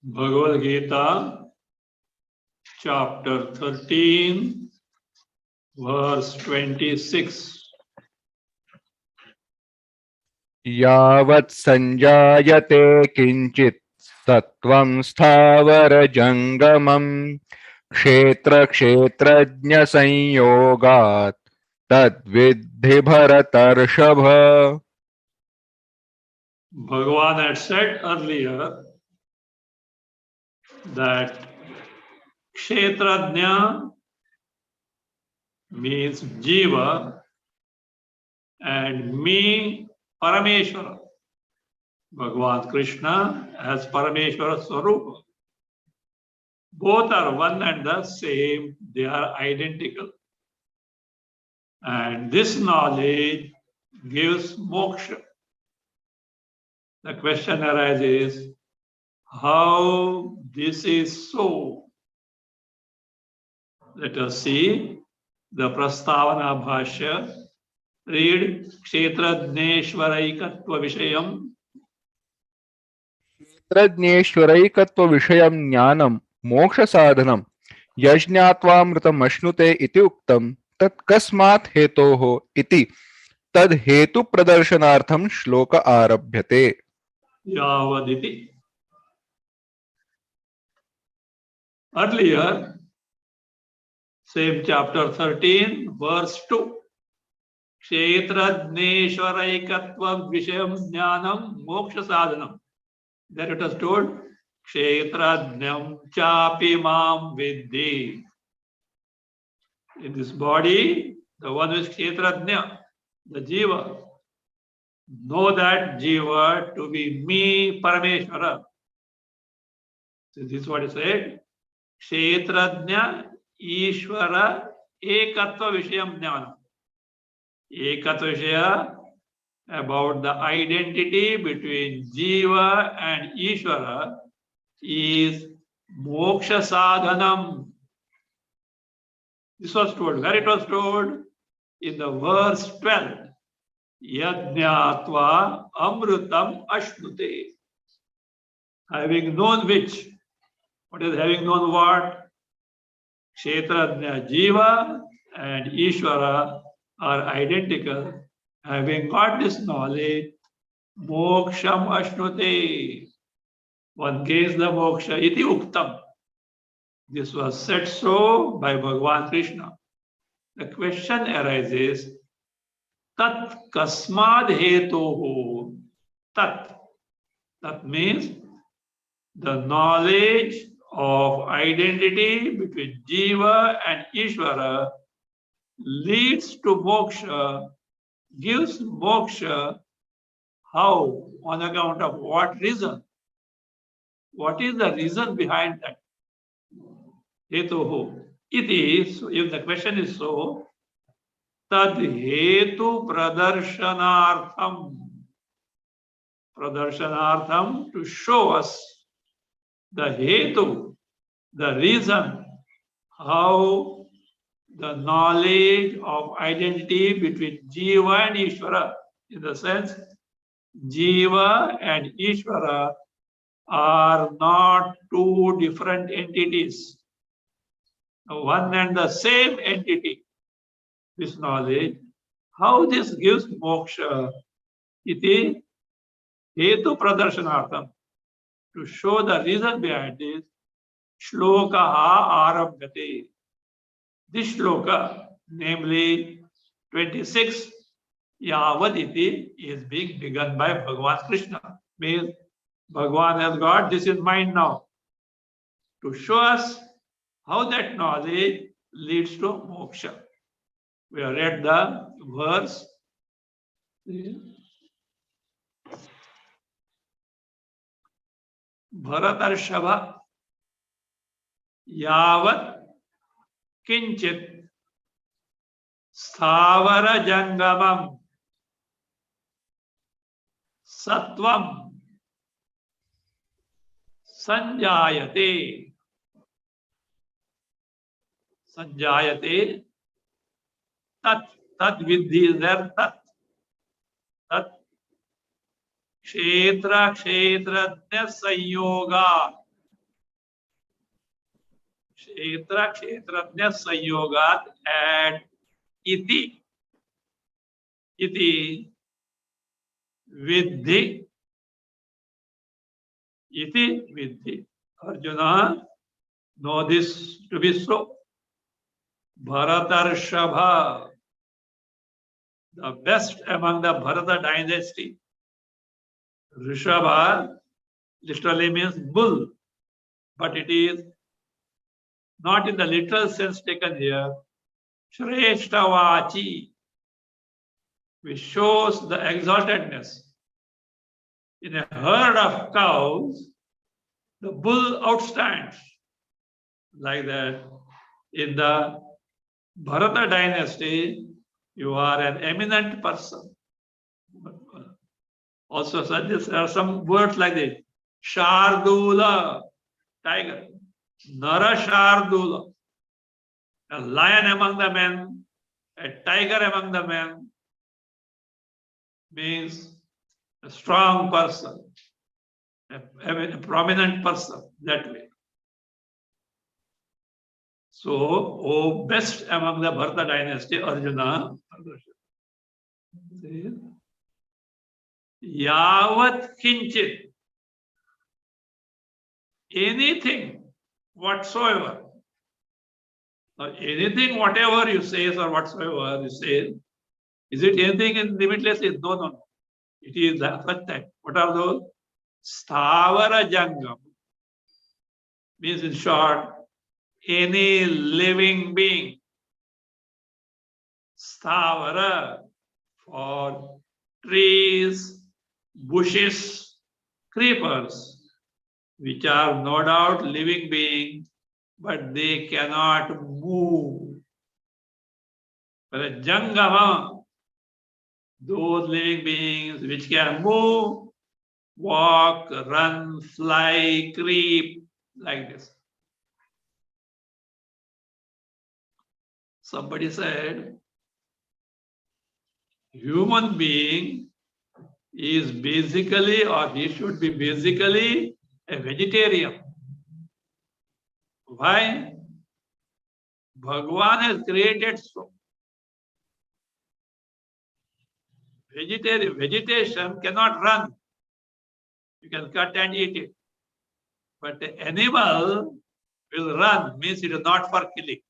Bhagavad Gita, chapter 13, verse 26. यावत् संजायते किंचित् सत्वं स्थावरजंगमम् क्षेत्र क्षेत्रज्ञ संयोगात् तद्विद्धि भरतर्षभ. Bhagavan had said earlier that Kshetrajna means Jiva and me, Parameshwara. Bhagavan Krishna as Parameshwara Swarupa. Both are one and the same, they are identical. And this knowledge gives moksha. The question arises, how this is so? Let us see the Prastavana Bhasya. Read Kshetrajneshwaraikatva Vishayam. क्षेत्रज्ञेश्वरैकत्व विषयं ज्ञानं मोक्ष साधनं यज्ञात्वामृतमश्नुते इति उक्तं तत्कस्मात् हेतोः इति तद हेतु प्रदर्शनार्थं श्लोक आरभ्यते. Yavaditi. Earlier, same chapter 13, verse 2. Kshetrajneshwaraikatva Vishayam Jnanam Moksha Sadhanam. There it was told, Kshetrajnam Chapi Mam Vidhi. In this body, the one who is Kshetrajna, the Jiva, know that Jiva to be me, Parameshwara. So this is what is said. Kshetrajna Ishvara Ekatva Vishayam Jnanam. Ekatva Vishaya about the identity between Jiva and Ishvara is Moksha Sadhanam. This was told. Where it was told? In the verse 12. Yajñātva amrutam ashnute. Having known which? What is having known what? Kshetrajna Jiva and Ishvara are identical. Having got this knowledge, moksham ashnute. One gains the moksha iti uktam. This was said so by Bhagavan Krishna. The question arises, tat kasmad hetoho. Tat. That means the knowledge of identity between Jiva and Ishvara leads to moksha, gives moksha. How? On account of what reason? What is the reason behind that? Hetoho. It is, if the question is so, tad hetu pradarshanartham. Pradarshanartham, to show us the hetu, the reason how the knowledge of identity between Jiva and Ishvara, in the sense Jiva and Ishvara are not two different entities. One and the same entity. This knowledge, how this gives moksha, iti hetu pradarshanartham. To show the reason behind this, shlokaha arabhyate. This shloka, namely 26, Yavaditi, is being begun by Bhagavan Krishna. Means Bhagavan has got this in mind now. To show us how that knowledge leads to moksha. We have read the verse. Bharatarshava Yavat Kinchit Sthavara Jangamam Sattvam Sanjayate. Sanjayate. Tat vidhi is there. Tat. Kshetra kshetrajna sanyoga. Kshetra kshetrajna sanyogat and iti. Iti vidhi. Iti vidhi. Arjuna, know this to be so. Bharatarshabha, the best among the Bharata dynasty. Rishabha literally means bull, but it is not in the literal sense taken here. Shreshtavachi, which shows the exaltedness. In a herd of cows, the bull outstands. Like that, in the Bharata dynasty, you are an eminent person. Also, there are some words like this. Shardula, tiger. Nara Shardula, a lion among the men, a tiger among the men, means a strong person, a prominent person, that way. So, oh, best among the Bharata dynasty, Arjuna, Yavat Kinchit, anything whatsoever. Now, anything, whatever you say or whatsoever you say, is it anything in limitlessly? No, no, no. It is the first time. What are those? Sthavara Jangam. Means in short, any living being. Sthavara for trees, bushes, creepers, which are no doubt living beings, but they cannot move. But a Jangama, those living beings which can move, walk, run, fly, creep, like this. Somebody said, human being is basically, or he should be basically, a vegetarian. Why? Bhagwan has created so. Vegetation cannot run. You can cut and eat it. But the animal will run, means it is not for killing.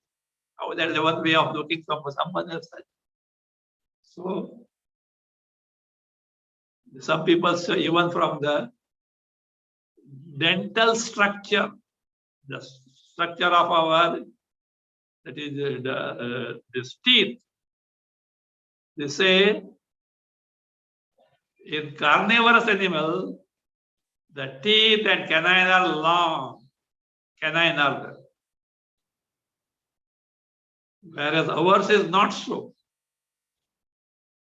Oh, that is one way of looking from someone else. So, some people say even from the dental structure, the structure of our, that is this teeth, they say in carnivorous animal, the teeth and canine are long, canine are there. Whereas ours is not so.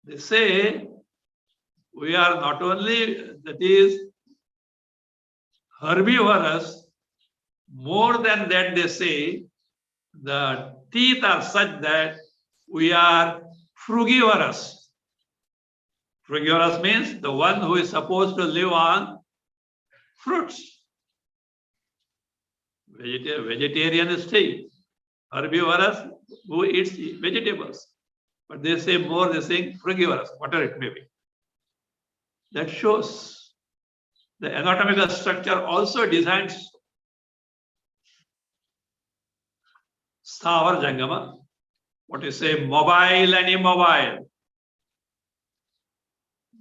They say we are not only, that is, herbivorous, more than that they say the teeth are such that we are frugivorous. Frugivorous means the one who is supposed to live on fruits. Vegetarian is still herbivorous, who eats vegetables. But they say more, they say frugivorous, whatever it may be. That shows the anatomical structure also designs Sthavar Jangama. What you say, mobile and immobile.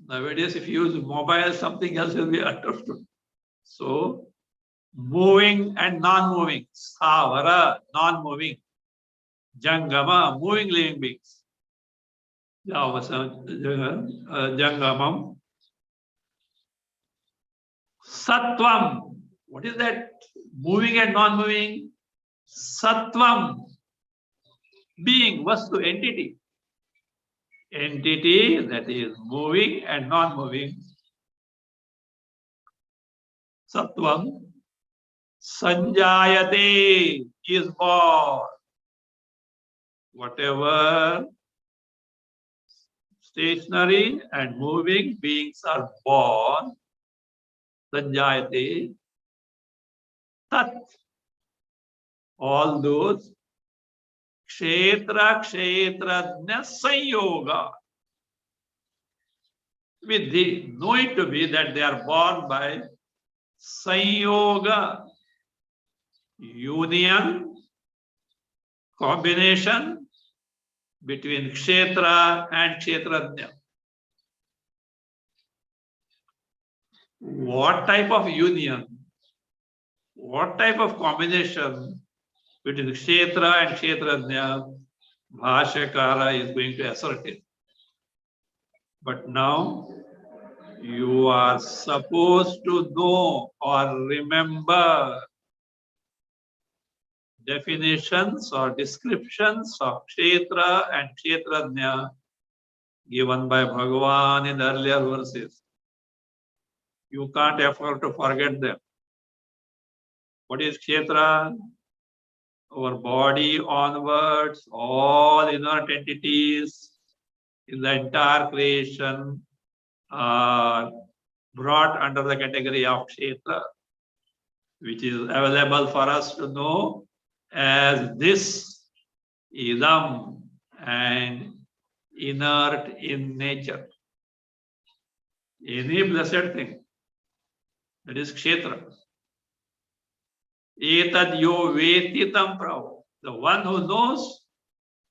Nowadays, if you use mobile, something else will be understood. So, moving and non-moving. Sthavara, non-moving. Jangama, moving living beings. Jangamam. Sattvam. What is that? Moving and non-moving. Sattvam. Being, vastu, entity. Entity that is moving and non-moving. Sattvam. Sanjayate is born. Whatever stationary and moving beings are born. Sanjayate. Tat. all those kshetra kshetrajna sanyoga. Vidhi, know it to be that they are born by sanyoga, union, combination between kshetra and kshetrajna. What type of union, what type of combination between kshetra and kshetrajna, Bhashyakara is going to ascertain. But now you are supposed to know or remember definitions or descriptions of kshetra and kshetrajna given by Bhagwan in earlier verses. You can't afford to forget them. What is kshetra? Our body onwards, all inert entities in the entire creation are brought under the category of kshetra, which is available for us to know as this, idam, and inert in nature. Any blessed thing, that is kshetra. Etad yo vetitam prabhu. The one who knows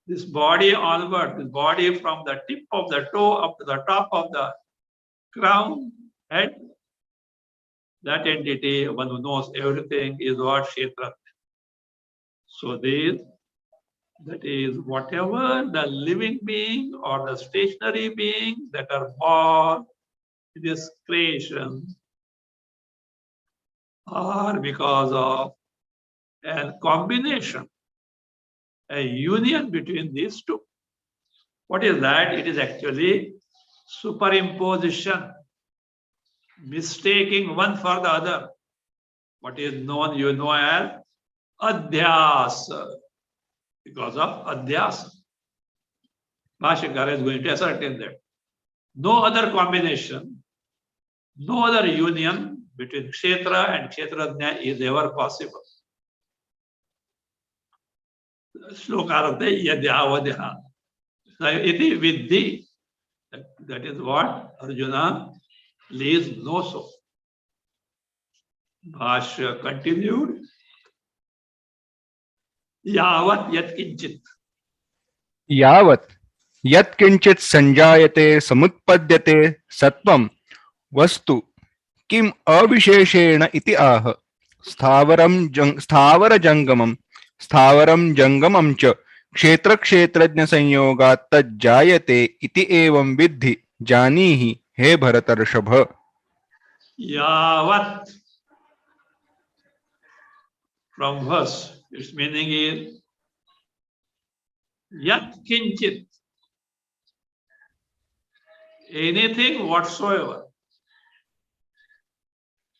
this body onward, this body from the tip of the toe up to the top of the crown, head, that entity, one who knows everything, is what kshetra. So that is whatever the living being or the stationary being that are born in this creation are because of a combination, a union between these two. What is that? It is actually superimposition, mistaking one for the other. What is known, you know, as adhyasa, because of adhyasa. Bhashyakara is going to ascertain that. No other combination, no other union between kshetra and kshetrajna is ever possible. Shlokarate yadyavadya. Iti vidhi. That is what Arjuna, please know so. Bhashya continued. Yavat yat kinchit. यावत् यत्किंचित् संजायते समुत्पद्यते सत्वं वस्तु किम अविशेषेण इति आह स्थावरं जंगमं च क्षेत्र क्षेत्रज्ञ संयोगात् तज्जायते इति एवं विद्धि जानीहि हे भरतर्षभ. Yavat, from verse, its meaning is yat kinchit, anything whatsoever.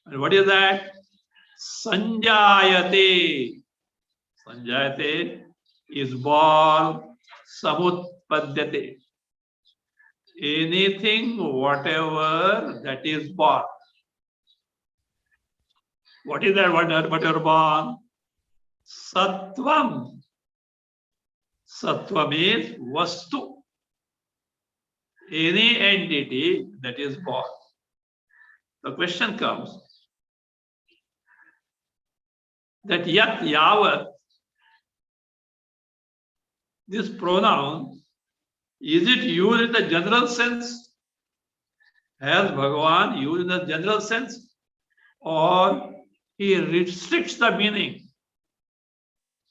And what is that? Sanjayate. Sanjayate is born, samutpadyate. Anything, whatever that is born. What is that? What are born? Sattvam. Sattvam is vastu. Any entity that is born. The question comes that yat yavat, this pronoun, is it used in the general sense? Has Bhagavan used in the general sense? Or he restricts the meaning?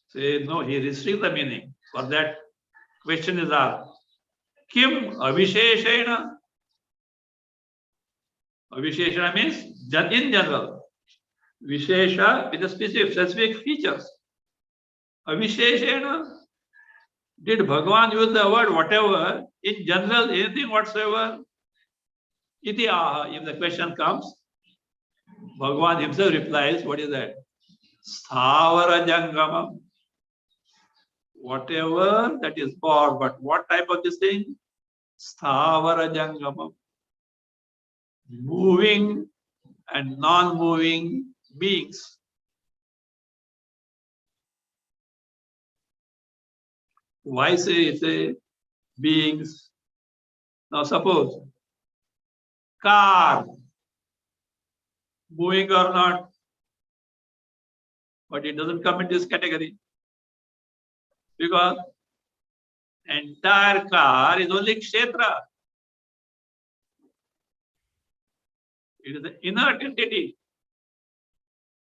Say, no, he restricts the meaning. For that, question is asked. Kim avisheshena? Avisheshena means in general. Vishesha with specific features. Avisheshena. Did Bhagavan use the word whatever, in general, anything whatsoever? Iti aha. If the question comes, Bhagavan himself replies, what is that? Sthavara jangamam. Whatever that is born, but what type of this thing? Sthavara jangamam. Moving and non-moving beings. Why say beings? Now suppose car, moving or not, but it doesn't come in this category because entire car is only kshetra. It is an inert entity.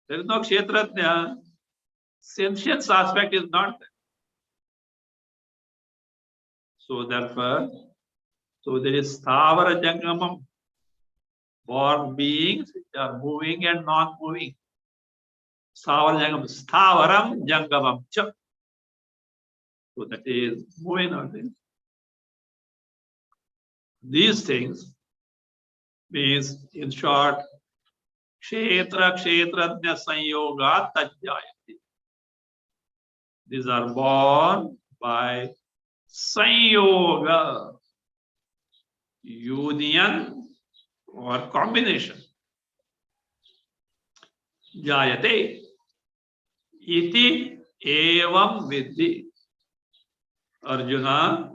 There is no kshetrajna. Sentience aspect is not there. So therefore, there is sthavara jangamam, born beings which are moving and non-moving. Sthavaram jangamam cha. So that is moving on things. These things means, in short, kshetra kshetrajna sanyoga tajjayati. These are born by sanyoga, union or combination. Jayate iti evam vidhi. Arjuna,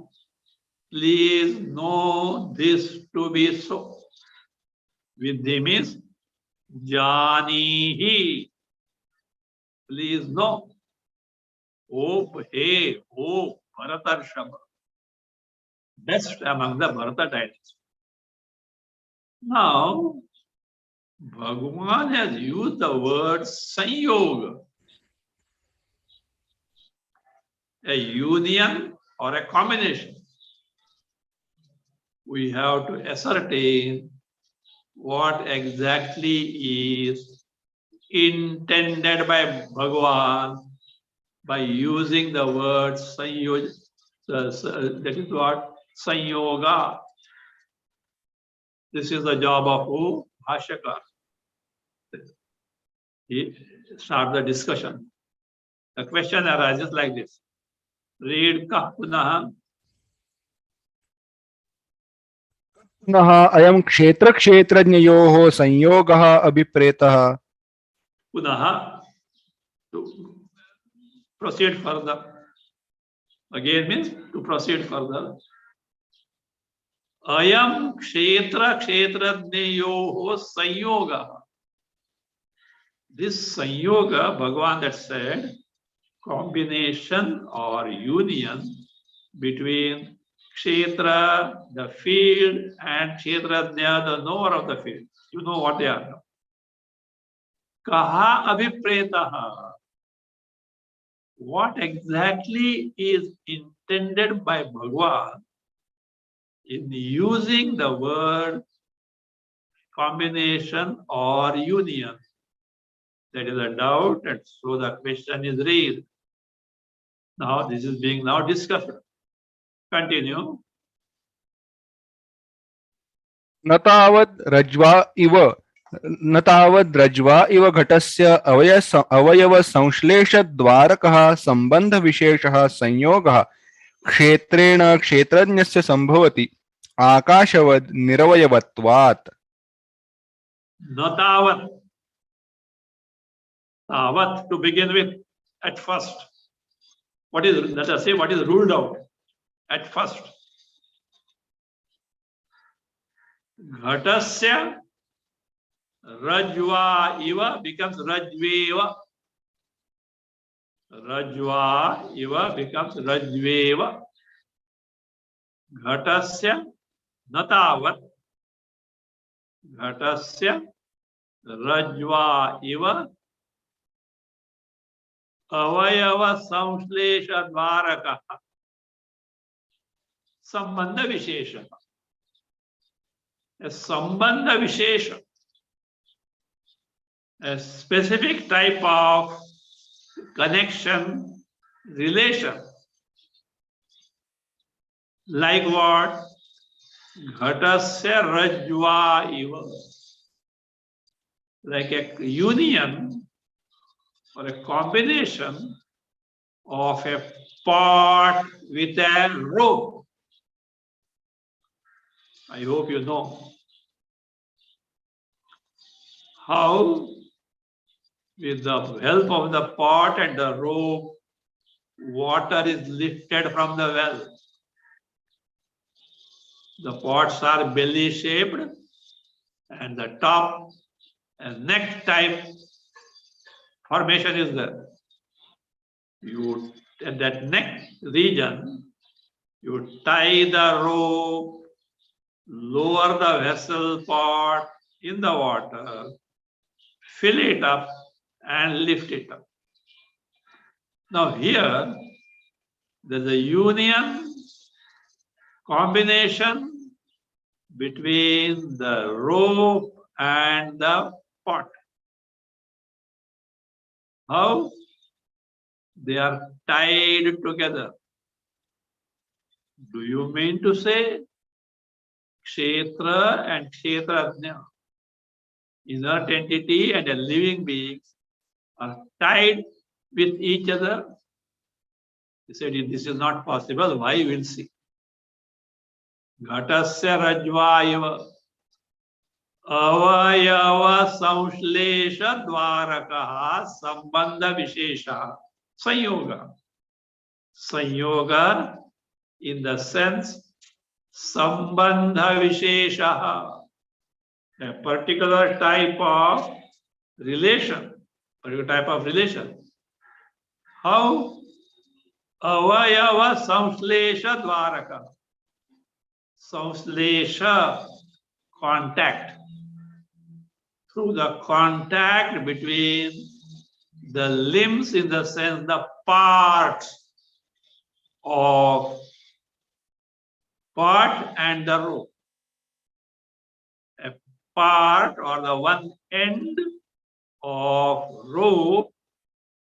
please know this to be so. Vidhi means janihi. Please know. O Bharatarshava, best among the Bharata dynasty. Now, Bhagavan has used the word sanyoga, a union or a combination. We have to ascertain what exactly is intended by Bhagavan by using the word sanyoga. That is what? Sanyoga. This is the job of who? Bhasyakar. He starts the discussion. The question arises like this. Read kah punaha. पुनः अयं क्षेत्र क्षेत्रज्ञयोः संयोगः अभिप्रेतः. Punaha. To proceed further. Again means to proceed further. Ayam kshetra kshetrajnayoho sanyoga. This sanyoga, Bhagavan that said, combination or union between kshetra, the field, and kshetrajna, the knower of the field. You know what they are. Kaha abhipretaha. What exactly is intended by Bhagavan in using the word combination or union? That is a doubt, and so the question is raised. Now this is being now discussed. Continue. न तावद् रज्वा इव घटस्य अवयव संश्लेषद्वारकः सम्बन्धविशेषः संयोगः क्षेत्रेण क्षेत्रज्ञस्य संभवति आकाशवद् निरवयवत्वात्. न tavat, to begin with, at first. What is, let us say, what is ruled out at first? Ghatasya rajva iva becomes rajveva. Rajva iva becomes rajveva. Ghatasya natavat. Ghatasya rajva iva avayava samshlesha dvaraka sambandha vishesha. A sambandha vishesha, a specific type of connection, relation. Like what? Ghatasya rajva iva. Like a union or a combination of a pot with a rope. I hope you know how, with the help of the pot and the rope, water is lifted from the well. The pots are belly shaped and the top and neck type formation is there. You at that neck region, you tie the rope, lower the vessel pot in the water, fill it up and lift it up. Now here, there's a union, combination between the rope and the pot. How? They are tied together. Do you mean to say Kshetra and Kshetrajna, inert entity and a living being, are tied with each other? He said, this is not possible. Why? We'll see. Ghatasya rajvaiva avayava samshlesha dvarakaha sambandha vishesha sanyoga. Sanyoga in the sense sambandha vishesha, a particular type of relation, How? Avayava samshlesha dvaraka. Samshlesha, contact. Through the contact between the limbs, in the sense the parts of pot and the rope. A part or the one end of rope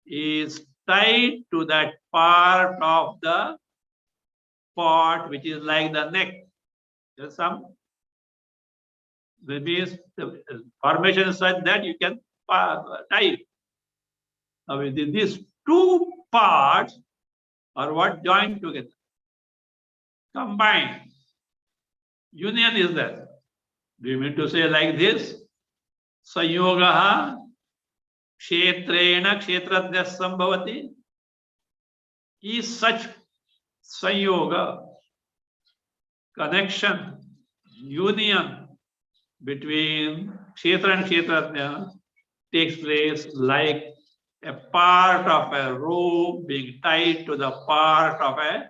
is tied to that part of the pot which is like the neck. There's some, that means the formation is such that you can tie it. Now within these two parts are what joined together, combined. Union is there. Do you mean to say like this? Sanyogaha kshetrena kshetrajna sambhavati. Is such sanyoga, connection, union between kshetra and kshetrajna takes place like a part of a rope being tied to the part of a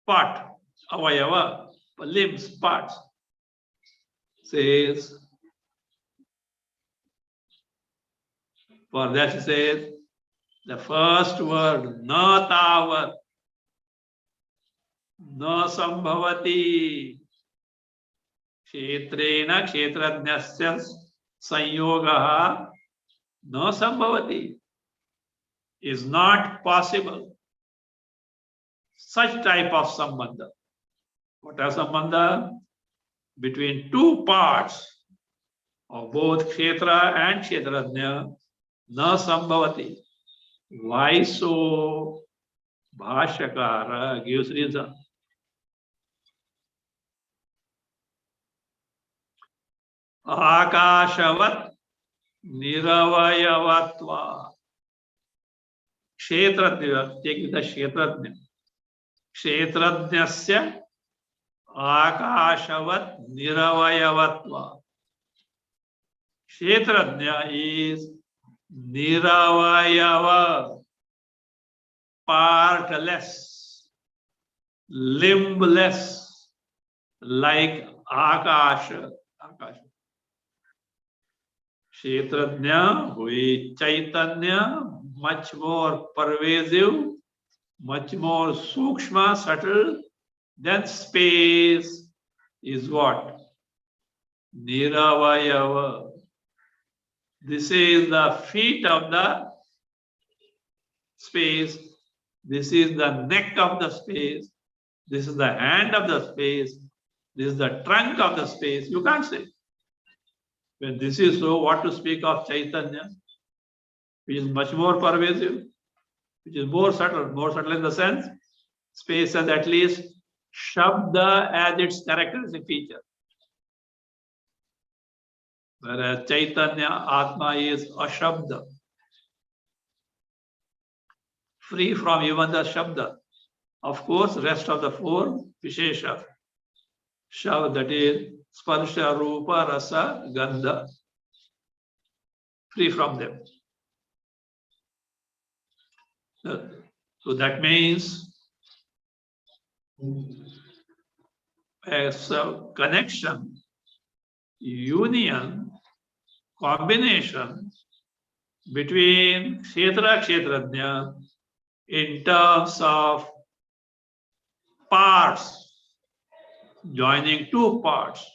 pot, avayava, limbs, parts. Says, for that he says, the first word, na tavat, na sambhavati, kshetrena kshetrajnasya sanyogaha na sambhavati, is not possible. Such type of sambandha. What are sambandha? Between two parts of both kshetra and kshetrajna, na sambhavati. Why so? Bhashyakara gives reason. Akashavat niravayavatva. Kshetrajna, take the kshetrajna. Kshetrajnasya akashavat niravayavatva. Kshetrajna is niravayava, partless, limbless, like akasha. Kshetrajna, who is Chaitanya, much more pervasive, much more sukshma, subtle than space, is what? Niravayava. This is the feet of the space. This is the neck of the space. This is the hand of the space. This is the trunk of the space. You can't say. When this is so, what to speak of Chaitanya, which is much more pervasive, which is more subtle in the sense, space has at least Shabda as its characteristic feature. Whereas Chaitanya, Atma is Ashabda. free from even the Shabda. Of course, rest of the four Vishesha. Shav, that is Sparsha, Rupa, Rasa, Gandha, free from them. So that means as a connection, union, combination between Kshetra, Kshetrajna in terms of parts, joining two parts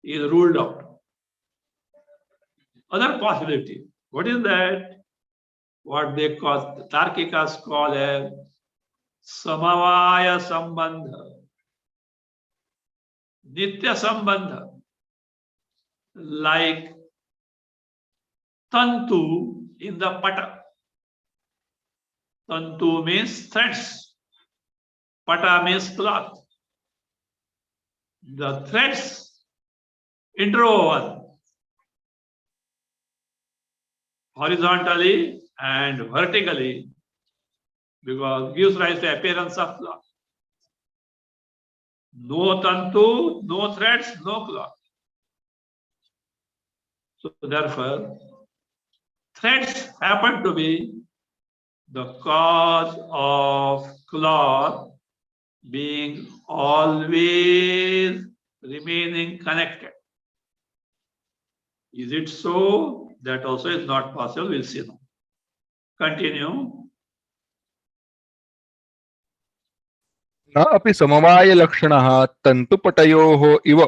is ruled out. Other possibility, what is that? What they call, Tarkikas call as Samavaya Sambandha, Nitya Sambandha, like Tantu in the Pata. Tantu means threads, Pata means cloth. The threads interwoven horizontally and vertically because gives rise to appearance of cloth. No tantu, no threads, no cloth. So therefore, threads happen to be the cause of cloth being always remaining connected. Is it so? That also is not possible. We'll see now. Continue. न अपि समवायलक्षणः तन्तुपटयोः इव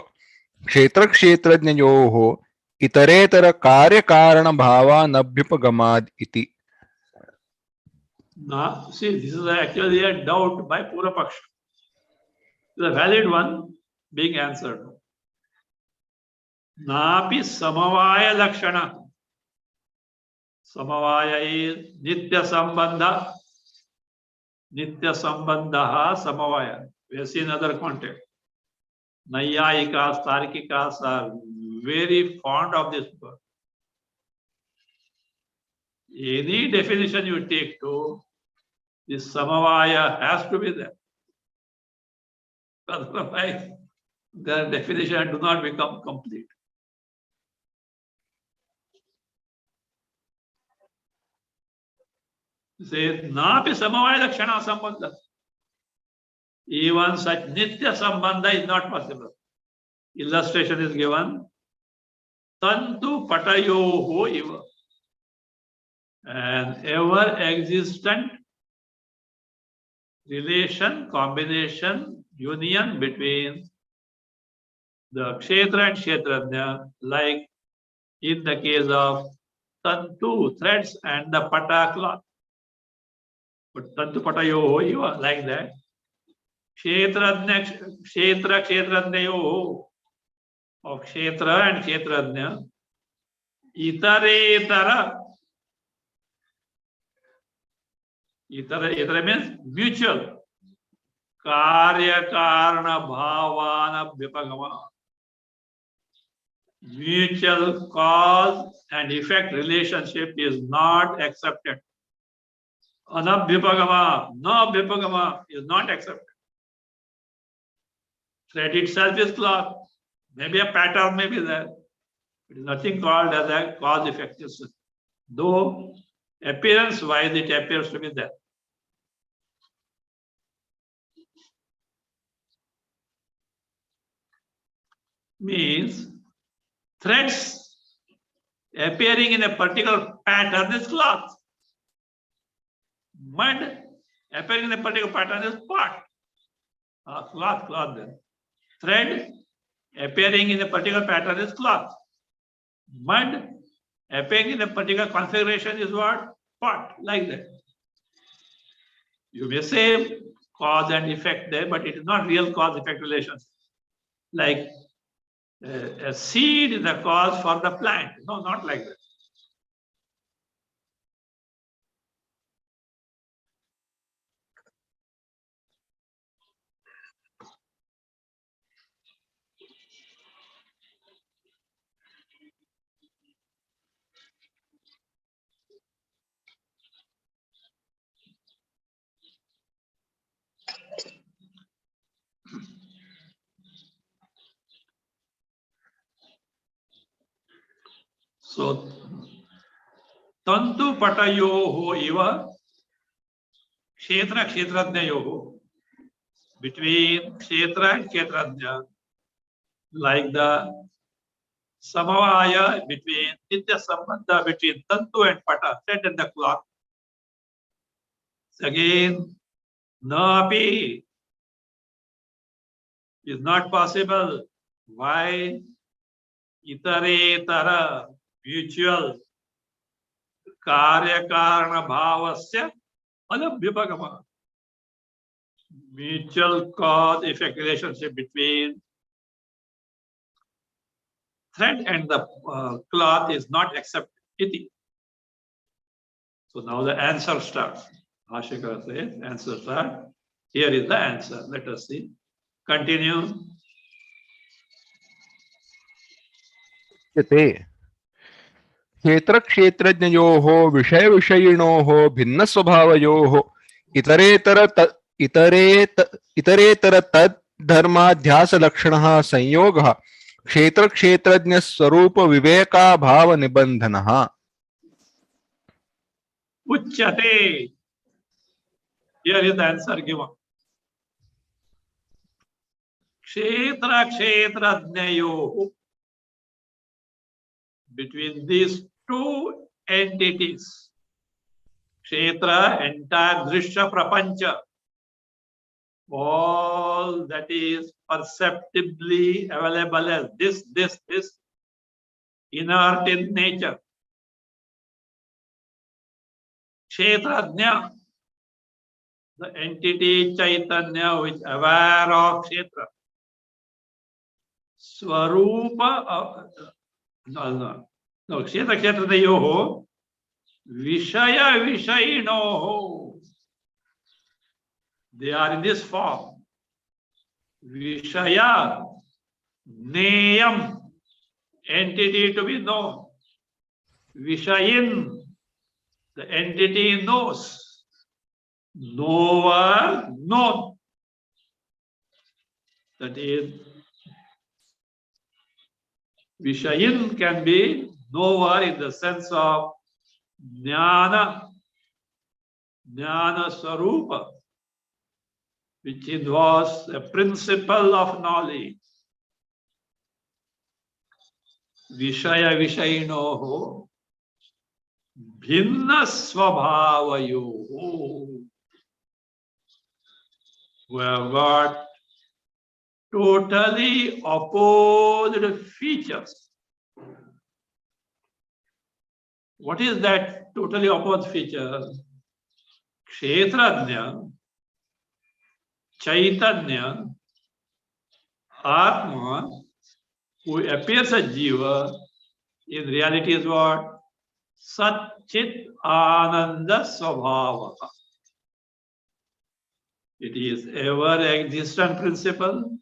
क्षेत्रक्षेत्रज्ञयोः इतरेतरकार्यकारणभावानभ्युपगमाद् इति. Now, see, this is actually a doubt by Purapaksha. The valid one being answered. Napi samavaya lakshana. Samavaya is nitya sambandha. Nitya sambandha samavaya. We have seen other context. Nayayikas, Tarikikas are very fond of this word. Any definition you take to, this samavaya has to be there. Otherwise, the definition do not become complete. Says, Napi samavaya lakshana sambandha. Even such nitya sambandha is not possible. Illustration is given. Tantu patayoho eva. An ever existent relation, combination, union between the kshetra and kshetrajna, like in the case of tantu, threads, and the pata cloth. But tantu patayoho eva, like that. Kshetrajna, kshetra, kshetrajnayoho, of kshetra and kshetrajna, itaretara. Itara means mutual. Karya karana bhavana vipagama. Mutual cause and effect relationship is not accepted. Anabhipagama, no vipagama is not accepted. Thread itself is cloth. Maybe a pattern may be there. It is nothing called as a cause effect system. Though appearance wise it appears to be there. Means threads appearing in a particular pattern is cloth. Mud appearing in a particular pattern is pot. Cloth then. Thread appearing in a particular pattern is cloth. Mud appearing in a particular configuration is what? Pot, like that. You may say cause and effect there, but it is not real cause-effect relations. Like a seed is a cause for the plant. No, not like that. So, tantu patayoho iva kshetra kshetrajnayoho. Between kshetra and kshetrajna, like the samavaya between nitya sambandha between tantu and pata, thread and the cloth. Again, napi is not possible. Why? Itaretara, mutual, karya karana bhavasya, alabhyapagama. Mutual cause effect relationship between thread and the cloth is not accepted. Iti. So now the answer starts. Shankara says, answer start. Here is the answer. Let us see. Continue. क्षेत्र क्षेत्रज्ञयोः विषय विषयिणोः भिन्न स्वभावयोः इतरेतर तद् धर्माध्यास लक्षणः संयोगः क्षेत्र क्षेत्रज्ञ स्वरूप विवेकाभाव निबंधनः Uchyate. Here is the answer given. Kshetra kshetrajnayoh. Between these two entities, kshetra, entire drishya prapancha, all that is perceptibly available as this, inert in nature. Kshetrajna, the entity Chaitanya which is aware of kshetra. Swarupa, no, kshetra kshetrayoho, vishaya vishayinoho. They are in this form. Vishaya, neyam, entity to be known. Vishayin, the entity knows. Knower, known. That is, Vishayin can be knower in the sense of jnana, jnana swarupa, which involves a principle of knowledge. Vishaya Vishayinoho Bhinna Swabhavayoho, who have got totally opposed features. What is that totally opposed feature? Kshetrajna, Chaitanya, Atma, who appears as Jiva, in reality is what? Satchit Ananda Swabhava. It is ever-existent principle.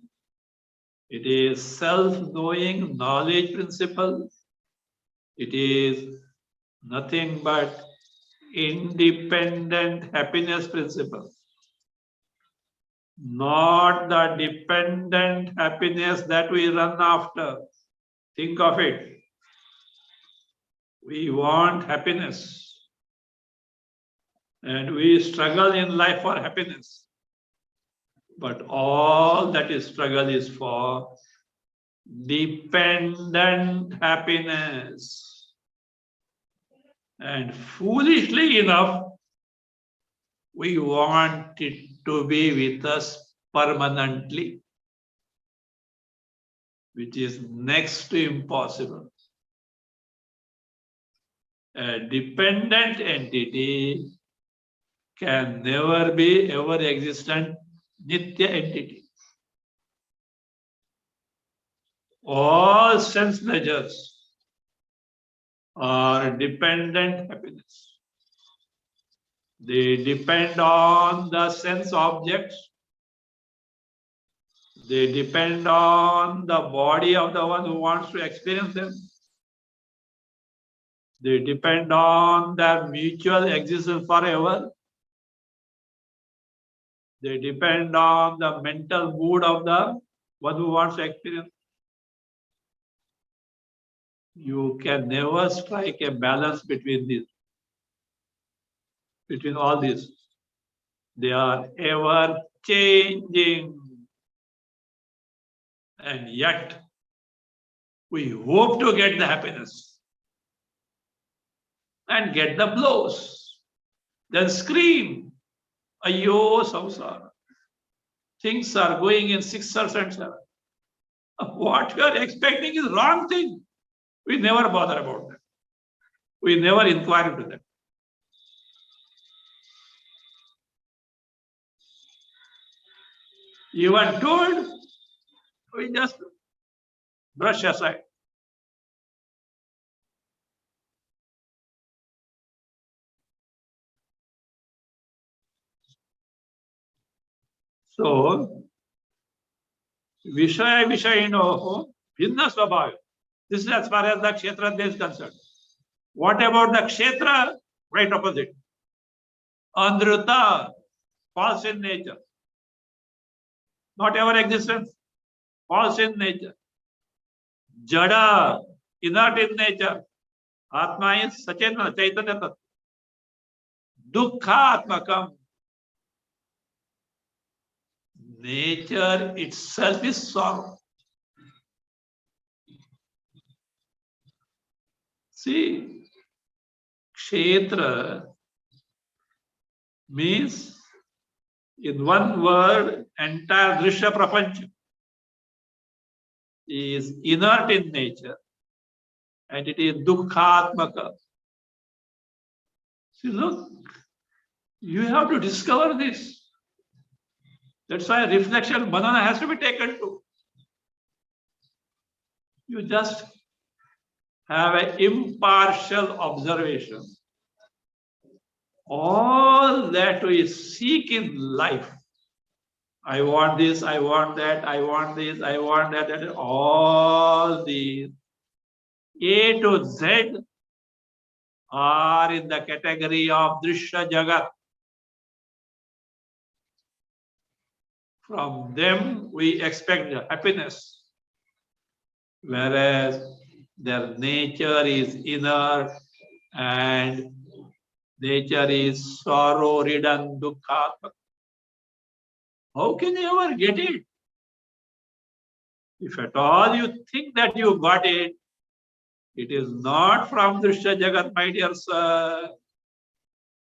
It is self-knowing knowledge principle. It is nothing but independent happiness principle. Not the dependent happiness that we run after. Think of it. We want happiness. And we struggle in life for happiness. But all that is struggle is for dependent happiness. And foolishly enough, we want it to be with us permanently, which is next to impossible. A dependent entity can never be ever-existent Nitya entity. All sense pleasures are dependent happiness. They depend on the sense objects. They depend on the body of the one who wants to experience them. They depend on their mutual existence forever. They depend on the mental mood of the one who wants to experience. You can never strike a balance between these, between all these. They are ever changing. And yet, we hope to get the happiness and get the blows. Then scream, Ayo samsara. Things are going in 6th and 7th. What you are expecting is wrong thing. We never bother about that. We never inquire into that. You are told, we just brush aside. So, Vishaya Vishayino Bhinna Swabhava. This is as far as the Kshetra is concerned. What about the Kshetra? Right opposite. Andruta, false in nature. Not ever existence, false in nature. Jada, inert in nature. Atma is Sachena, Chaitanya Tattva. Dukkha Atmakam. Nature itself is sorrow. See, Kshetra means, in one word, entire Drishya Prapancha is inert in nature and it is Dukkhatmaka. See, look, you have to discover this. That's why reflection, banana has to be taken too. You just have an impartial observation. All that we seek in life, I want this, I want that, I want this, I want that, and all these A to Z are in the category of Drishya Jagat. From them we expect happiness, whereas their nature is inert and nature is sorrow-ridden, dukkha. How can you ever get it? If at all you think that you got it, it is not from Drishya Jagat, my dear sir.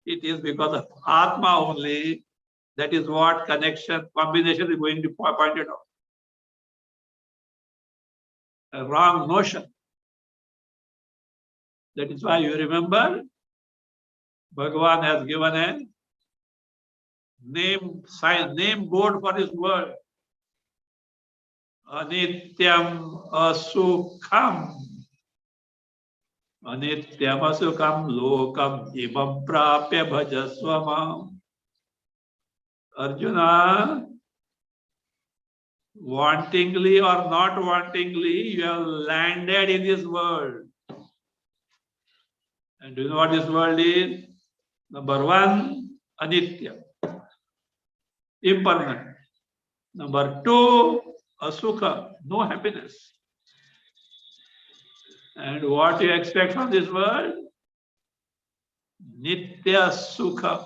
It is because of Atma only. That is what connection, combination is going to be pointed out. A wrong notion. That is why you remember, Bhagwan has given a name sign, name board for his word. Anityam asukham. Anityam asukam lokam imam prapya bhajasvamam. Arjuna, wantingly or not wantingly, you have landed in this world. And do you know what this world is? Number one, anitya, impermanent. Number two, asukha, no happiness. And what do you expect from this world? Nitya sukha.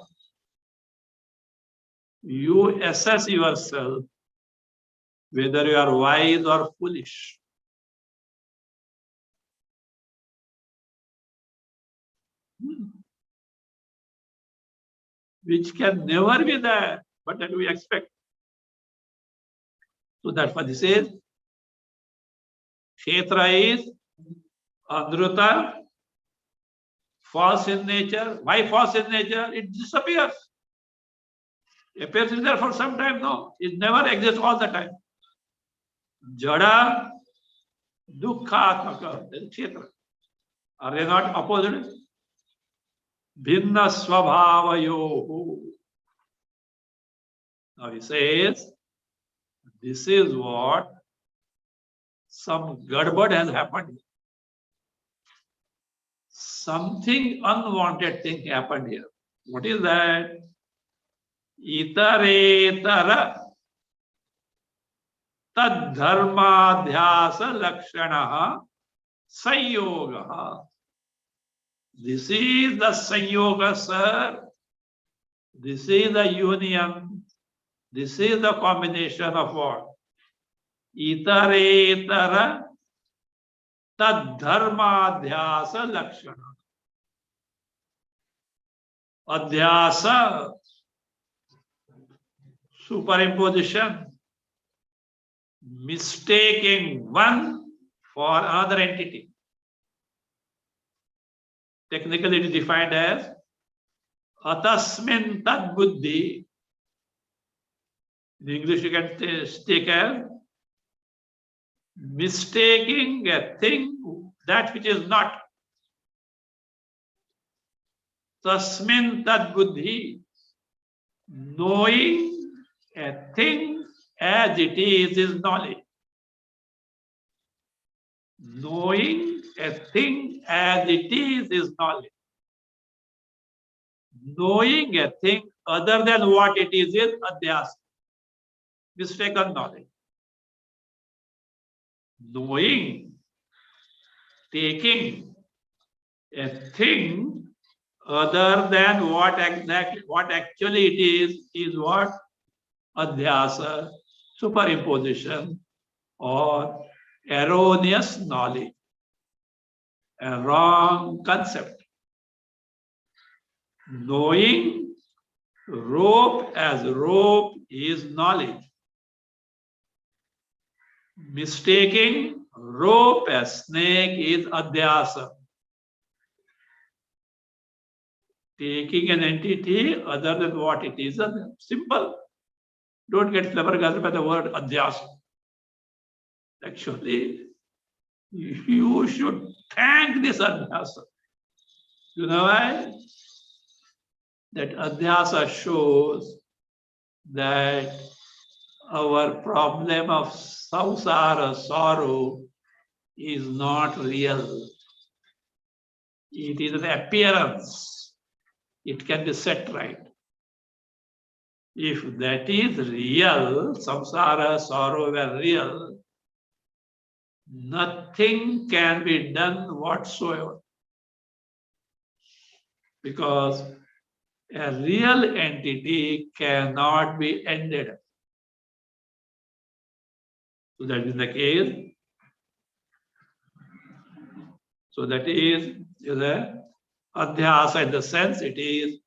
You assess yourself whether you are wise or foolish. Which can never be there, but that we expect. So that's what this is. Kshetra is Andruta, false in nature. Why false in nature? It disappears. Appears in there for some time, no. It never exists all the time. Jada, dukkha, kshetra. Are they not opposite? Bhinna swabhavayohu. Now he says, this is what some gadbad has happened. Something unwanted thing happened here. What is that? Itaretara tad dharmadhyasa lakshana Sanyoga. This is the Sanyoga, sir. This is the union. This is the combination of what? Itaretara tadharmadhyasa lakshana. Adhyasa, superimposition, mistaking one for another entity. Technically, it is defined as atasmin tad buddhi. In English, you can take as mistaking a thing, that which is not. Tasmin tad buddhi. Knowing a thing as it is knowledge. Knowing a thing as it is knowledge. Knowing a thing other than what it is adhyasa, mistaken knowledge. Knowing, taking a thing other than what actually it is what? Adhyasa, superimposition, or erroneous knowledge, a wrong concept. Knowing rope as rope is knowledge. Mistaking rope as snake is adhyasa. Taking an entity other than what it is, simple. Don't get flabbergasted by the word adhyasa. Actually, you should thank this adhyasa. You know why? That adhyasa shows that our problem of samsara, sorrow, is not real. It is an appearance. It can be set right. If that is real, samsara, sorrow were real, nothing can be done whatsoever. Because a real entity cannot be ended. So that is the case. So that is a adhyasa, in the sense it is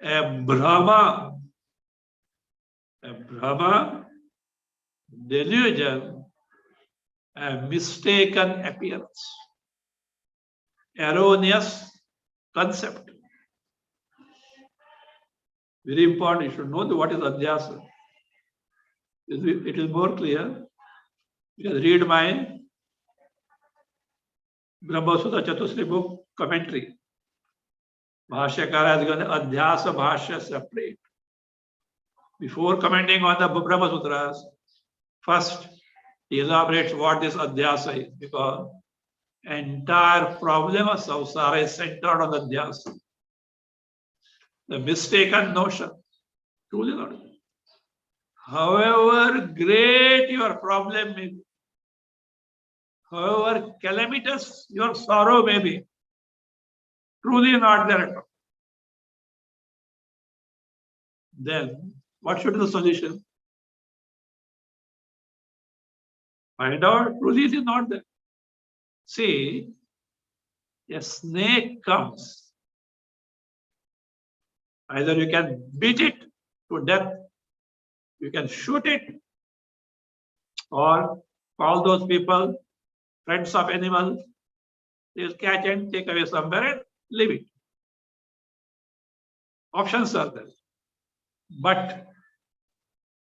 a Brahma, delusion, a mistaken appearance, erroneous concept. Very important, you should know what is adhyasa. It is more clear. You can read my Brahma Sutta Chatusri book commentary. Bhasyakara has given adhyasa bhashya separate. Before commenting on the Brahma Sutras, first he elaborates what this adhyasa is, because entire problem of samsara is centered on adhyasa. The mistaken notion, truly not. However great your problem may be, however calamitous your sorrow may be, truly not there at all. Then what should be the solution? Find out truly it is not there. See, a snake comes. Either you can beat it to death, you can shoot it, or call those people friends of animals. They'll catch and take away somewhere and leave it. Options are there. But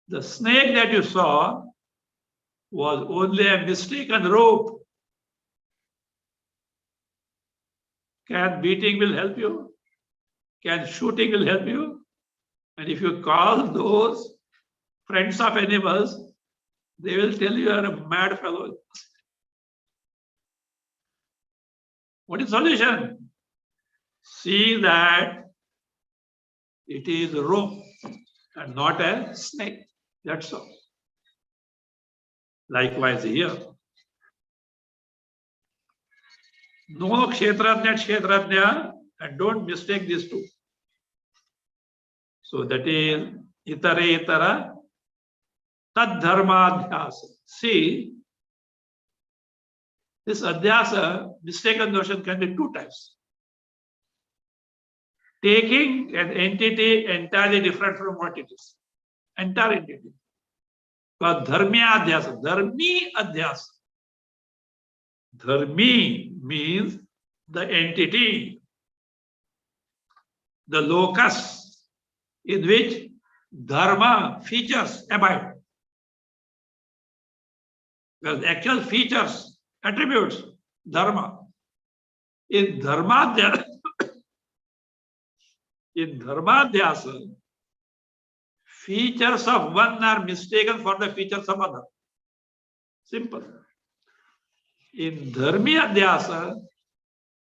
the snake that you saw was only a mistaken rope. Can beating will help you? Can shooting will help you? And if you call those friends of animals, they will tell you are a mad fellow. What is the solution? See that it is a rope and not a snake. That's all. Likewise here. No kshetrajna, and don't mistake these two. So that is itare itara tad dharmadhyasa. See, this adhyasa, mistaken notion can be two types. Taking an entity entirely different from what it is. Entire entity. But dharmya adhyasa, dharmi adhyasa. Dharmi means the entity, the locus in which dharma features abide. Well, the actual features, attributes, dharma. In dharmadhyasa, features of one are mistaken for the features of other. Simple. In dharmadhyasa,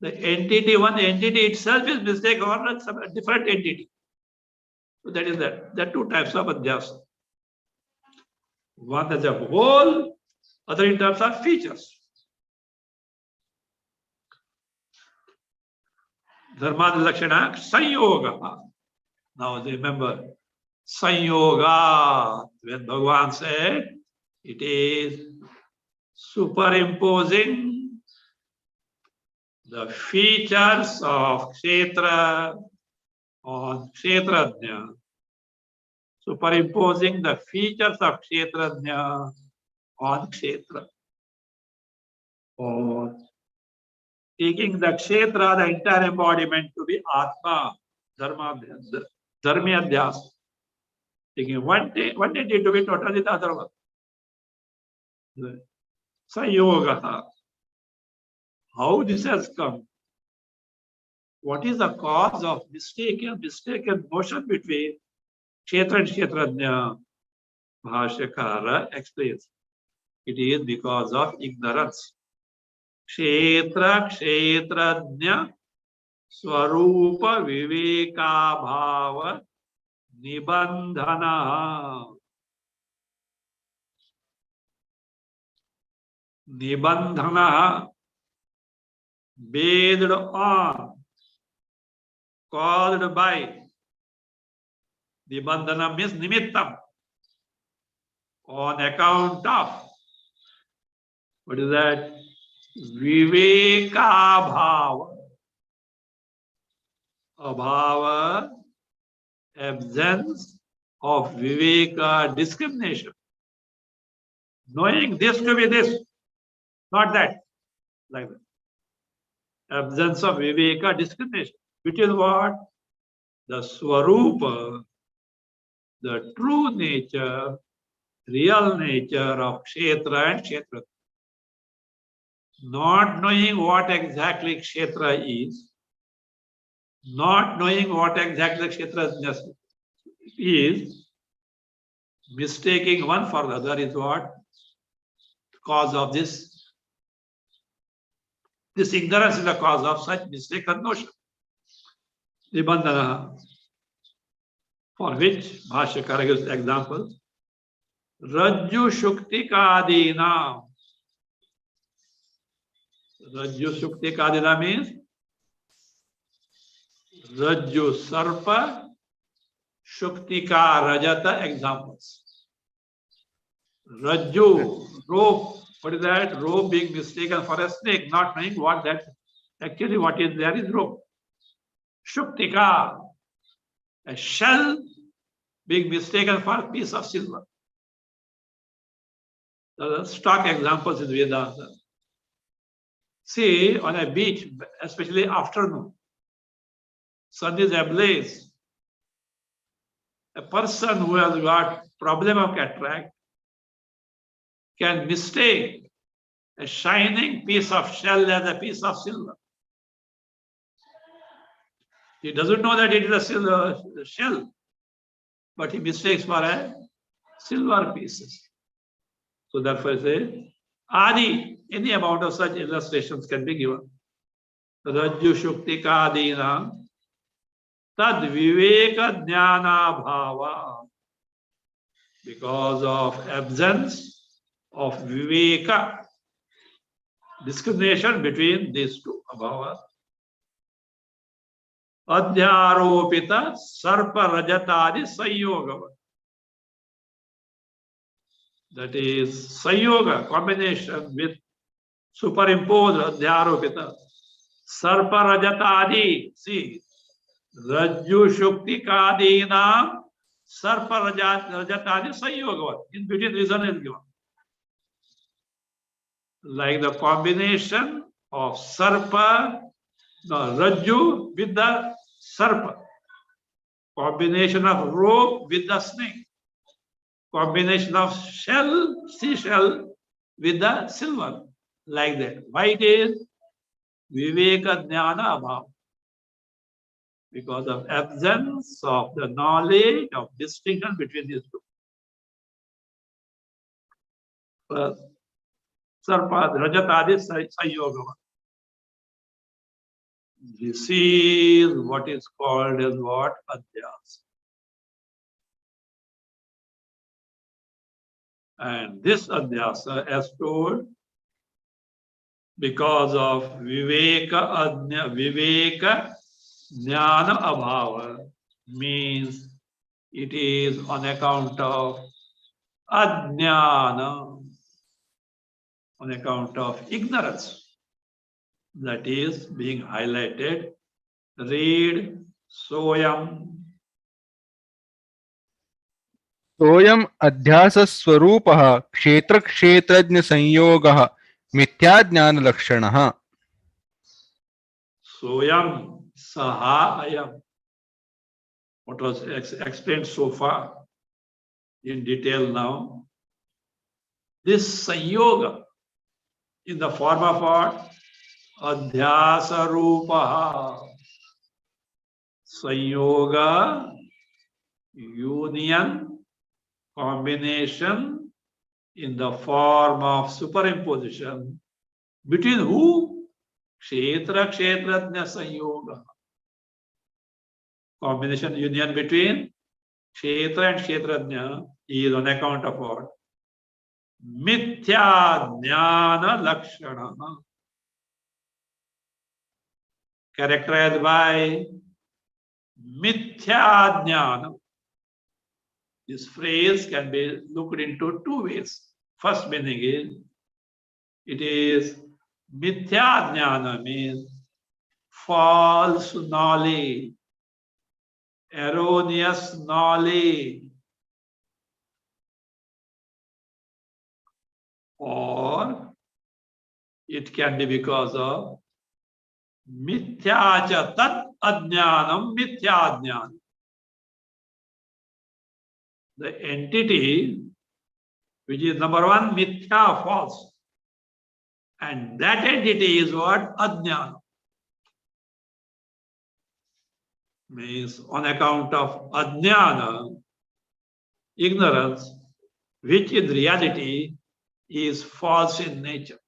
the entity, one entity itself is mistaken for a different entity. So that is that. There are two types of adhyasa. One as a whole, other in terms of features. Dharmad lakshana sanyoga. Now remember, sanyoga, when Bhagwan said, it is superimposing the features of kshetra on kshetrajna. Superimposing the features of kshetrajna on kshetra. Or taking the kshetra, the entire embodiment, to be atma, dharmadhyasa. Taking one entity to be totally the other one. Sayoga. How this has come? What is the cause of mistaken motion between kshetra and kshetrajna? Bhasyakara explains. It is because of ignorance. Kshetra kshetrajna swarupa viveka bhava nibandhana. Nibandhana, based on, caused by. Nibandhana means nimittam, on account of. What is that? Viveka bhava. Abhava, absence of viveka, discrimination. Knowing this to be this, not that. Like that. Absence of viveka, discrimination. Which is what? The swarupa, the true nature, real nature of kshetra and kshetra. Not knowing what exactly kshetra is, not knowing what exactly kshetra is, mistaking one for the other is what? Cause of this. This ignorance is the cause of such mistaken notion. Nibandhana, for which Bhashyakara gives examples. Rajju Shuktikadina. Rajju Shuktikadina means Rajju Sarpa, Shuktika Rajata examples. Rajju, rope. What is that? Rope being mistaken for a snake, not knowing what that actually what is there is rope. Shuktika, a shell being mistaken for a piece of silver. The stock examples in Vedanta. See, on a beach, especially afternoon, sun is ablaze. A person who has got problem of cataract can mistake a shining piece of shell as a piece of silver. He doesn't know that it is a silver shell, but he mistakes for a silver pieces. So therefore, I say, Adi, any amount of such illustrations can be given. Rajju Shuktika Adina Tad Viveka Jnana Bhava. Because of absence of Viveka, discrimination between these two abhavas. Adhyaropita sarpa rajatadi sanyoga. That is sanyoga, combination with superimposed adhyaropita. Sarpa rajatadi. See, Rajju Shuktikadina Sarpa Rajatadi Sanyoga. In between reason is given. Like the combination of Sarpa, no, Rajju with the Sarpa. Combination of rope with the snake. Combination of shell, seashell with the silver. Like that. Why it is? Viveka Jnana Abhav. Because of absence of the knowledge of distinction between these two. First, Sarpa, Rajatadi, Sayogava. This is what is called as what? Adhyas. And this Adhyasa, as told, because of Viveka Jnana Abhava, means it is on account of Ajnana, on account of ignorance, that is being highlighted. Read Soyam. Soyam अध्यास स्वरूपः क्षेत्र क्षेत्रज्ञ संयोगः मिथ्या ज्ञान लक्षणः. Soyam Saha Ayam. What was explained so far in detail now. This Sanyoga in the form of what? Adhyasa Rupaha. Sanyoga, union, combination in the form of superimposition between who? Kshetra Kshetrajna Sanyoga. Combination union between Kshetra and Kshetrajna is on account of what? Mithya Jnana Lakshana. Characterized by Mithya Jnana. This phrase can be looked into two ways. First meaning is, it is Mithya Jnana means false knowledge, erroneous knowledge, or it can be because of Mithya cha tat ajnanam mithya jnanam. The entity which is number one, mithya, false. And that entity is what? Ajnana. Means on account of ajnana, ignorance, which in reality is false in nature.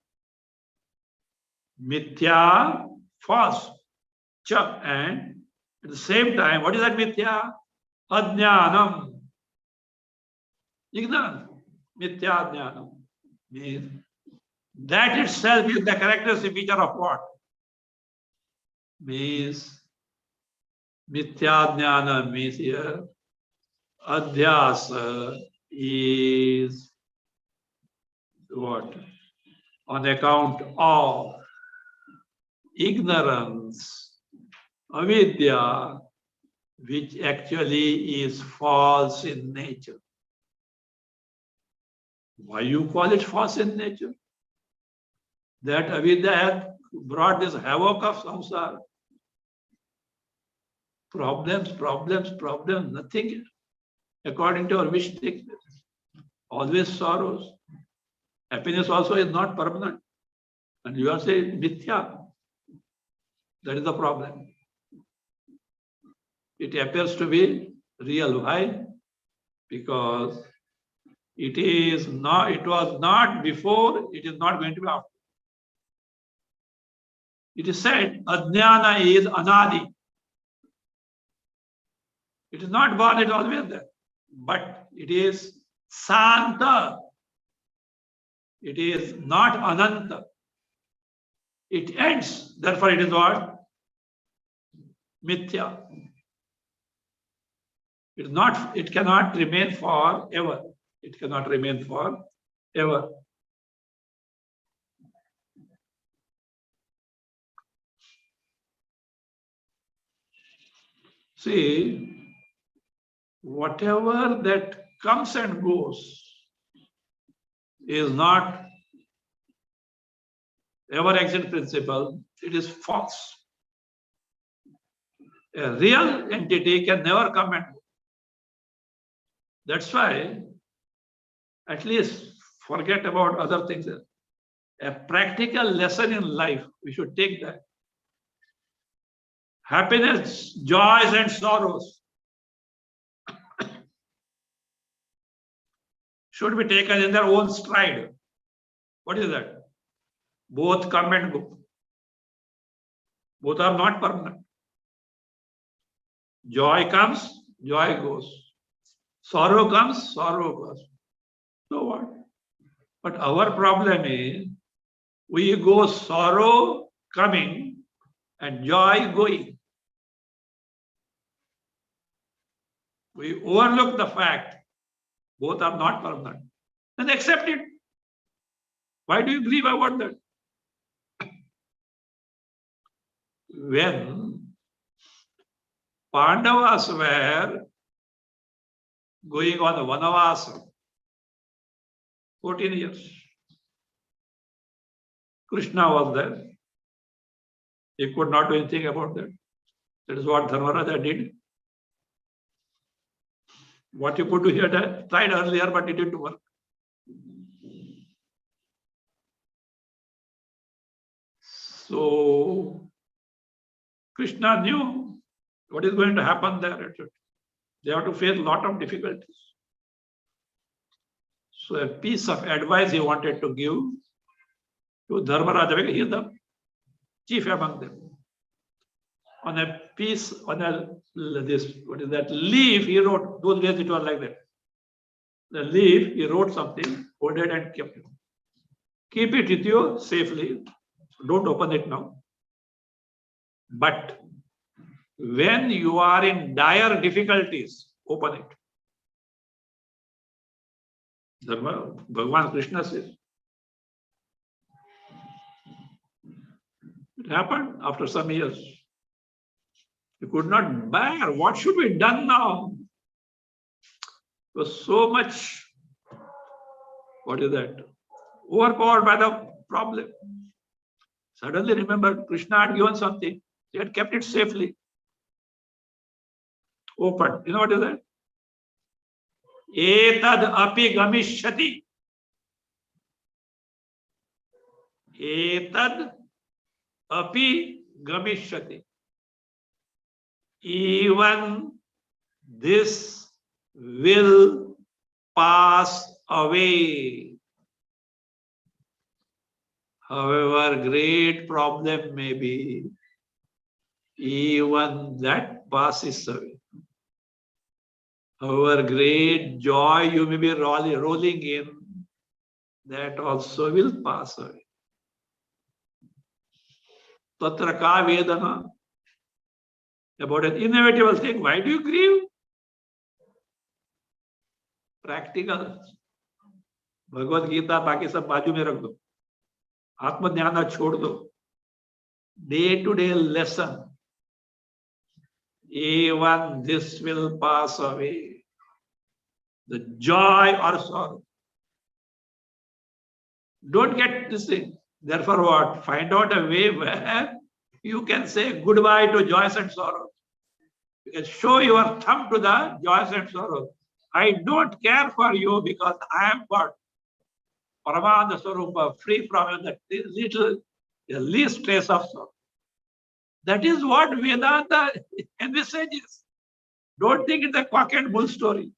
Mithya, false. Cha, and at the same time, what is that mithya? Ajnanam. Ignorance. Mithya jnanam. Means that itself is the characteristic feature of what? Means Mithya jnana means here adhyasa is what? On account of ignorance, avidya, which actually is false in nature. Why you call it false in nature? That avidya has brought this havoc of samsara. Problems, nothing according to our wish takes place. Always sorrows. Happiness also is not permanent. And you are saying mithya. That is the problem. It appears to be real. Why? Because it was not before, it is not going to be after. It is said, Ajnana is anadi. It is not born, it is always there. But it is santa. It is not ananta. It ends. Therefore, it is what? Mithya. It cannot remain forever. It cannot remain forever. See, whatever that comes and goes is not ever exit principle. It is false. A real entity can never come and go. That's why, at least forget about other things. A practical lesson in life, we should take that. Happiness, joys, and sorrows should be taken in their own stride. What is that? Both come and go. Both are not permanent. Joy comes, joy goes. Sorrow comes, sorrow goes. So what? But our problem is we go sorrow coming and joy going. We overlook the fact both are not permanent. Then accept it. Why do you grieve about that? When Pandavas were going on the Vanavasa, 14 years, Krishna was there. He could not do anything about that. That is what Dharmaraja did. What he could do, he had tried earlier, but it didn't work. So Krishna knew what is going to happen there. They have to face a lot of difficulties. So a piece of advice he wanted to give to Dharmaraja, because he is the chief among them. On a piece, on a this, what is that, leaf, he wrote, those days it was like that. The leaf, he wrote something, folded and kept it. Keep it with you safely. Don't open it now. But when you are in dire difficulties, open it. Bhagwan Krishna says. It happened after some years. You could not bear. What should be done now? It was so much, what is that? Overpowered by the problem. Suddenly remember, Krishna had given something. He had kept it safely. Open. You know what is that? Etad api gamishyati. Etad api gamishyati. Even this will pass away. However great problem may be, even that passes away. However great joy you may be rolling in, that also will pass away. Tatra ka vedana. About an inevitable thing, why do you grieve? Practical. Bhagavad Gita, बाकी सब बाजू में रख दो. आत्मज्ञान छोड़ दो. Day-to-day lesson. Even this will pass away. The joy or sorrow. Don't get this thing. Therefore what? Find out a way where you can say goodbye to joys and sorrows. You can show your thumb to the joys and sorrows. I don't care for you because I am God. Paramananda Swarupa, free from that little, the least trace of sorrow. That is what Vedanta envisages. Don't think it's a cock and bull story.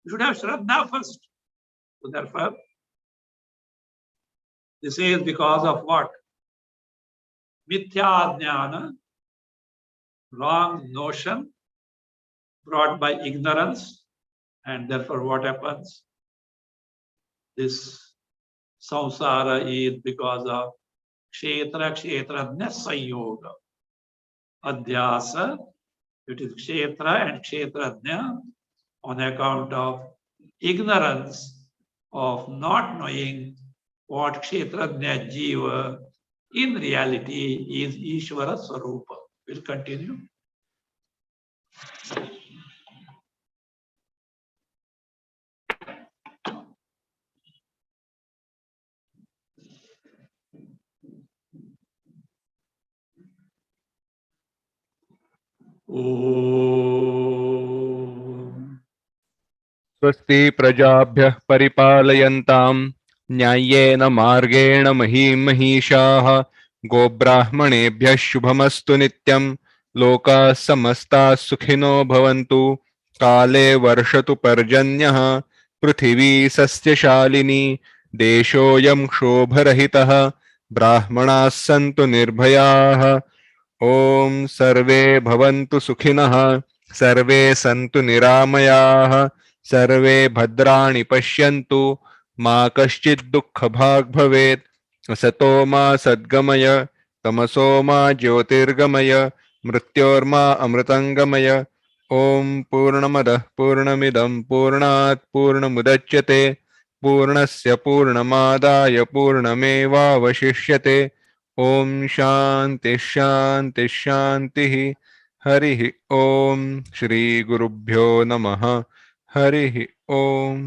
You should have Shraddha first. So therefore, this is because of what? Mithya jnana, wrong notion brought by ignorance, and therefore what happens? This samsara is because of kshetra kshetrajna sanyoga. Adhyasa, it is kshetra and kshetrajna on account of ignorance of not knowing what kshetrajna jiva in reality is Ishvara Swarupa. We'll continue. Om. स्वस्ति प्रजाभ्यः परिपालयन्ताम् न्याय्येन मार्गेण महीं महिषाः गोब्राह्मणेभ्यः शुभमस्तु नित्यम् लोकाः समस्ताः सुखिनो भवन्तु काले वर्षतु पर्जन्यः पृथिवी सस्यशालिनी देशोऽयं क्षोभरहितः ब्राह्मणाः सन्तु निर्भयाः ॐ सर्वे भवन्तु सुखिनः सर्वे सन्तु निरामयाः सर्वे भद्राणि पश्यन्तु मा कश्चित् दुःखभाग् भवेत् असतो मा सद्गमय तमसो मा ज्योतिर्गमय मृत्योर्मा अमृतङ्गमय ॐ पूर्णमदः पूर्णमिदं पूर्णात् पूर्णमुदच्यते पूर्णस्य पूर्णमादाय पूर्णमेवावशिष्यते ओम शांति शांति शांति हरि ओम श्री गुरुभ्यो नमः हरि ओम।